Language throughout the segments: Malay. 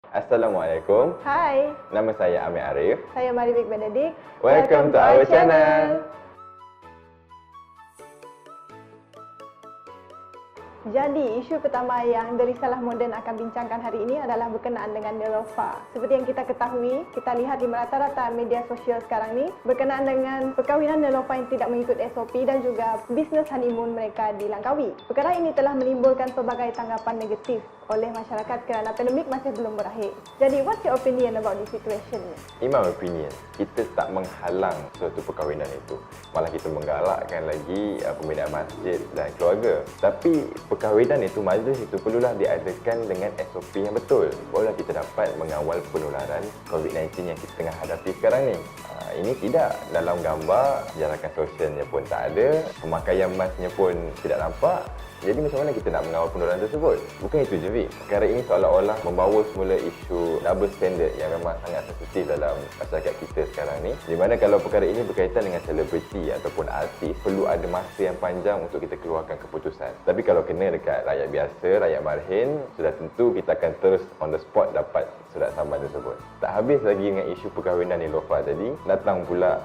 Assalamualaikum. Hai, Nama saya Amir Arif. saya Maribik Benedict. Welcome to our channel. Jadi, isu pertama yang The Risalah Moden akan bincangkan hari ini adalah berkenaan dengan Neelofa. Seperti yang kita ketahui, kita lihat di rata-rata media sosial sekarang ni berkenaan dengan perkahwinan Neelofa yang tidak mengikut SOP dan juga bisnes honeymoon mereka dilangkaui. Perkara ini telah menimbulkan pelbagai tanggapan negatif oleh masyarakat kerana pandemik masih belum berakhir. Jadi, what's your opinion about this situation? In my opinion, kita tak menghalang suatu perkahwinan itu. Malah kita menggalakkan lagi pembinaan masjid dan keluarga. Tapi perkahwinan itu, majlis itu perlulah diadakan dengan SOP yang betul. Barulah kita dapat mengawal penularan COVID-19 yang kita tengah hadapi sekarang ni. Ini tidak. Dalam gambar, jarakan sosialnya pun tak ada, pemakaian masknya pun tidak nampak. Jadi macam mana kita nak mengawal penularan tersebut? Bukan itu je, Vic. Perkara ini seolah-olah membawa semula isu double standard yang memang sangat sensitif dalam masyarakat kita sekarang ni. Di mana kalau perkara ini berkaitan dengan selebriti ataupun artis, perlu ada masa yang panjang untuk kita keluarkan keputusan. Tapi kalau kena dekat rakyat biasa, rakyat marhin, sudah tentu kita akan terus on the spot dapat surat samban tersebut. Tak habis lagi dengan isu perkahwinan Neelofa tadi, datang pula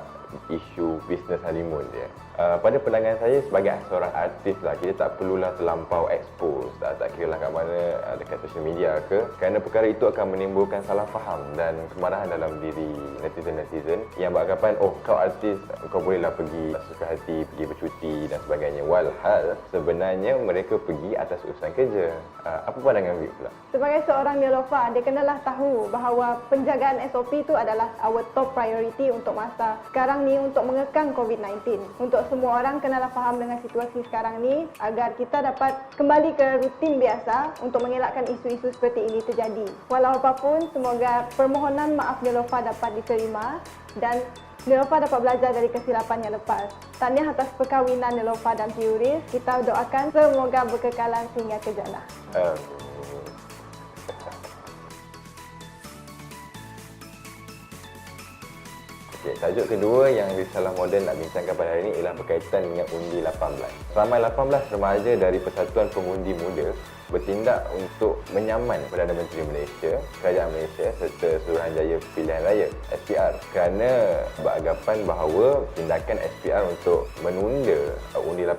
isu bisnes honeymoon dia. Pada pandangan saya sebagai seorang artis lah, kita tak perlulah terlampau expose, tak kira lah kat mana, dekat social media ke, kerana perkara itu akan menimbulkan salah faham dan kemarahan dalam diri netizen-netizen yang beranggapan, oh kau artis, kau bolehlah pergi suka hati, pergi bercuti dan sebagainya. Walhal sebenarnya mereka pergi atas urusan kerja. Apa pandangan Vic pula? Sebagai seorang Neelofa, dia kenalah tahu bahawa penjagaan SOP itu adalah our top priority untuk masa sekarang ni untuk mengekang COVID-19. Untuk semua orang kenalah faham dengan situasi sekarang ni agar kita dapat kembali ke rutin biasa untuk mengelakkan isu-isu seperti ini terjadi. Walau apapun, semoga permohonan maaf Neelofa dapat diterima dan Neelofa dapat belajar dari kesilapan yang lepas. Tahniah atas perkahwinan Neelofa dan Puris. Kita doakan semoga berkekalan sehingga ke jannah. Okay, tajuk kedua yang Risalah Moden nak bincangkan pada hari ini ialah berkaitan dengan undi 18. Ramai 18 remaja dari Persatuan Pengundi Muda bertindak untuk menyaman Perdana Menteri Malaysia, Kerajaan Malaysia serta Suruhanjaya Pilihan Raya SPR kerana beranggapan bahawa tindakan SPR untuk menunda undi 18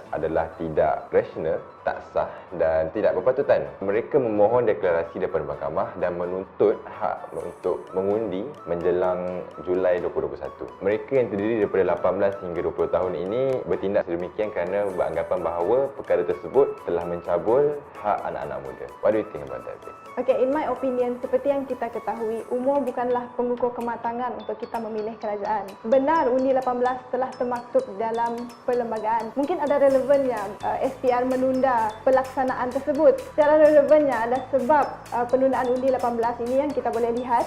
adalah tidak rasional, tak sah dan tidak berpatutan. Mereka memohon deklarasi daripada mahkamah dan menuntut hak untuk mengundi menjelang Julai 2021. Mereka yang terdiri daripada 18 hingga 20 tahun ini bertindak sedemikian kerana beranggapan bahawa perkara tersebut telah mencabul hak anak-anak muda. What do you think about that? Okay, in my opinion, seperti yang kita ketahui, umur bukanlah pengukur kematangan untuk kita memilih kerajaan. Benar, undi 18 telah termaktub dalam perlembagaan. Mungkin ada relevannya SPR menunda pelaksanaan tersebut. Secara relevannya ada sebab penundaan undi 18 ini yang kita boleh lihat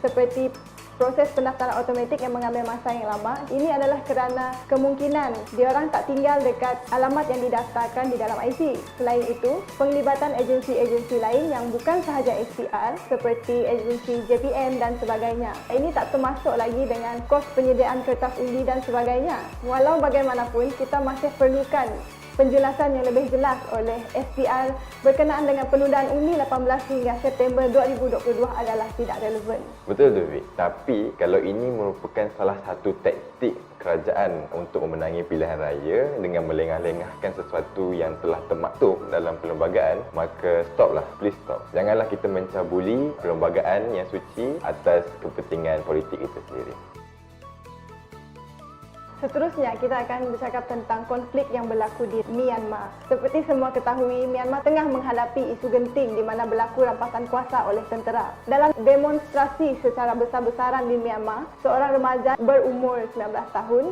seperti proses pendaftaran automatik yang mengambil masa yang lama. Ini adalah kerana kemungkinan diorang tak tinggal dekat alamat yang didaftarkan di dalam IC. Selain itu, penglibatan agensi-agensi lain yang bukan sahaja SPR seperti agensi JPM dan sebagainya. Ini tak termasuk lagi dengan kos penyediaan kertas undi dan sebagainya. Walau bagaimanapun, kita masih perlukan penjelasan yang lebih jelas oleh SPR berkenaan dengan penundaan undi 18 hingga September 2022 adalah tidak relevan. Betul tu, Vic. Tapi kalau ini merupakan salah satu taktik kerajaan untuk memenangi pilihan raya dengan melengah-lengahkan sesuatu yang telah termaktub dalam perlembagaan, maka stoplah, please stop. Janganlah kita mencabuli perlembagaan yang suci atas kepentingan politik itu sendiri. Seterusnya, kita akan bercakap tentang konflik yang berlaku di Myanmar. Seperti semua ketahui, Myanmar tengah menghadapi isu genting di mana berlaku rampasan kuasa oleh tentera. Dalam demonstrasi secara besar-besaran di Myanmar, seorang remaja berumur 19 tahun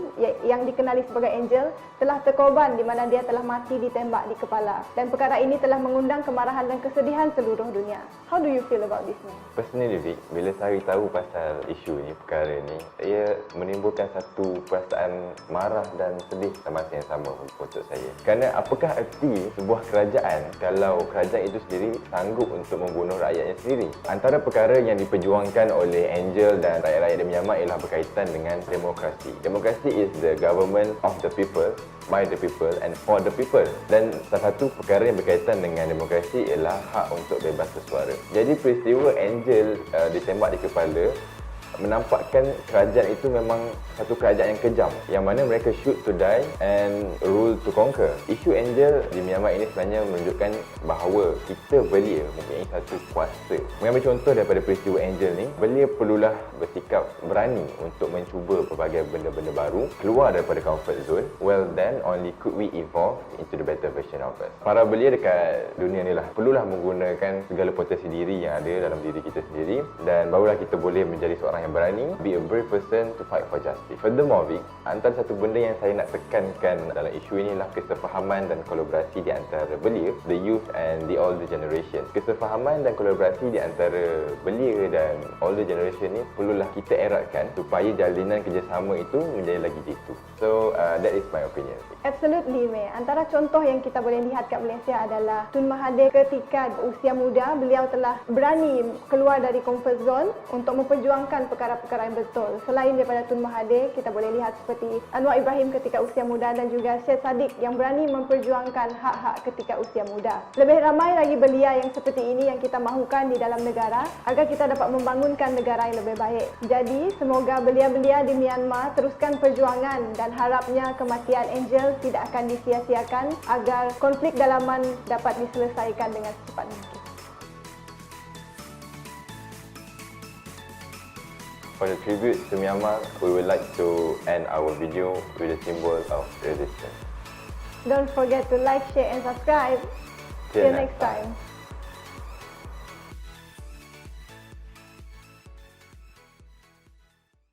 yang dikenali sebagai Angel telah terkorban di mana dia telah mati ditembak di kepala. Dan perkara ini telah mengundang kemarahan dan kesedihan seluruh dunia. How do you feel about this, man? Personally, Vic, bila saya tahu pasal isu ni, perkara ni, ia menimbulkan satu perasaan marah dan sedih sama masa yang sama untuk saya. Kerana apakah erti sebuah kerajaan kalau kerajaan itu sendiri sanggup untuk membunuh rakyatnya sendiri? Antara perkara yang diperjuangkan oleh Angel dan rakyat-rakyat di Myanmar ialah berkaitan dengan demokrasi. Demokrasi is the government of the people, by the people and for the people. Dan salah satu perkara yang berkaitan dengan demokrasi ialah hak untuk bebas bersuara. Jadi peristiwa Angel ditembak di kepala menampakkan kerajaan itu memang satu kerajaan yang kejam, yang mana mereka shoot to die and rule to conquer. Isu Angel di Myanmar ini sebenarnya menunjukkan bahawa kita belia mempunyai satu kuasa. Mengambil contoh daripada peristiwa Angel ni, belia perlulah bersikap berani untuk mencuba pelbagai benda-benda baru, keluar daripada comfort zone. Well then only could we evolve into the better version of us. Para belia dekat dunia ni lah perlulah menggunakan segala potensi diri yang ada dalam diri kita sendiri, dan barulah kita boleh menjadi seorang yang berani, be a brave person to fight for justice. Furthermore, Vic, antara satu benda yang saya nak tekankan dalam isu ini adalah kesefahaman dan kolaborasi di antara belia, the youth and the older generation. Kesefahaman dan kolaborasi di antara belia dan older generation ni perlulah kita eratkan supaya jalinan kerjasama itu menjadi lagi jitu. So, that is my opinion. Absolutely, May. Antara contoh yang kita boleh lihat kat Malaysia adalah Tun Mahathir ketika usia muda, beliau telah berani keluar dari comfort zone untuk memperjuangkan perkara-perkara yang betul. Selain daripada Tun Mahathir, kita boleh lihat seperti Anwar Ibrahim ketika usia muda dan juga Syed Saddiq yang berani memperjuangkan hak-hak ketika usia muda. Lebih ramai lagi belia yang seperti ini yang kita mahukan di dalam negara agar kita dapat membangunkan negara yang lebih baik. Jadi, semoga belia-belia di Myanmar teruskan perjuangan dan harapnya kematian Angel tidak akan disia-siakan agar konflik dalaman dapat diselesaikan dengan secepat mungkin. For the tribute to Myanmar, we would like to end our video with a symbol of resistance. Don't forget to like, share and subscribe. See you next time.